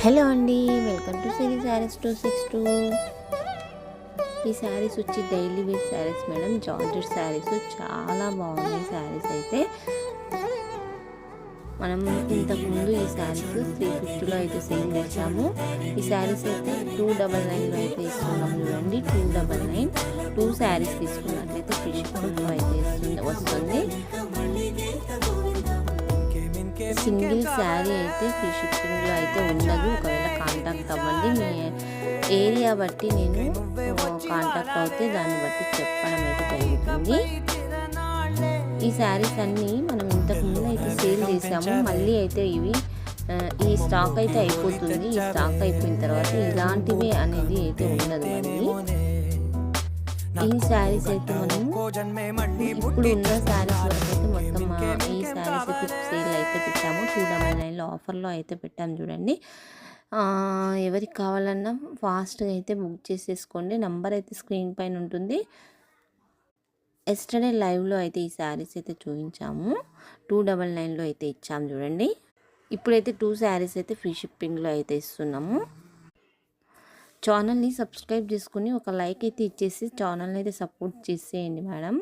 Hello అండి, welcome to సిరీ శారీస్ 262. ఈ శారీస్ వచ్చి daily wear saris madam. Georgette saris చాలా బాగున్నాయి. శారీస్ అయితే మనం ఇంతకుముందు ఈ శారీస్ 350లో అయితే సేల్ చేసాము. ఈ శారీస్ అయితే 299లో అయితే ఇస్తున్నాము చూడండి. 299 2 శారీస్ తీసుకున్నట్లయితే ఫ్రీ షిప్పింగ్లో అయితే వస్తుంది. సింగిల్ శారీ అయితే ఫ్రీ షిప్పింగ్లో అయితే ఉండదు. ఒకవేళ కాంటాక్ట్ అవ్వండి. మీ ఏరియా బట్టి నేను కాంటాక్ట్ అవుతే దాన్ని బట్టి చెప్పడం అయితే జరుగుతుంది. ఈ శారీస్ అన్నీ మనం ఇంతకుముందు అయితే సేల్ చేసాము. మళ్ళీ అయితే ఈ స్టాక్ అయితే అయిపోతుంది. ఈ స్టాక్ అయిపోయిన తర్వాత ఇలాంటివి అనేది అయితే ఉండదు. మళ్ళీ ఈ శారీస్ అయితే మనం ఇప్పుడు ఉన్న శారీస్ వరకు అయితే మొత్తం ఈ శారీస్ అయితే సేల్ అయితే పెట్టాము. 299లో ఆఫర్లో అయితే పెట్టాము చూడండి. ఎవరికి కావాలన్నా ఫాస్ట్గా అయితే బుక్ చేసేసుకోండి. నంబర్ అయితే స్క్రీన్ పైన ఉంటుంది. ఎస్టర్డే లైవ్లో అయితే ఈ శారీస్ అయితే చూపించాము. 299లో అయితే ఇచ్చాము చూడండి. ఇప్పుడైతే 2 శారీస్ అయితే ఫ్రీ షిప్పింగ్లో అయితే ఇస్తున్నాము. ఛానల్ని సబ్స్క్రైబ్ చేసుకుని ఒక లైక్ అయితే ఇచ్చేసి ఛానల్ని అయితే సపోర్ట్ చేసేయండి మేడం.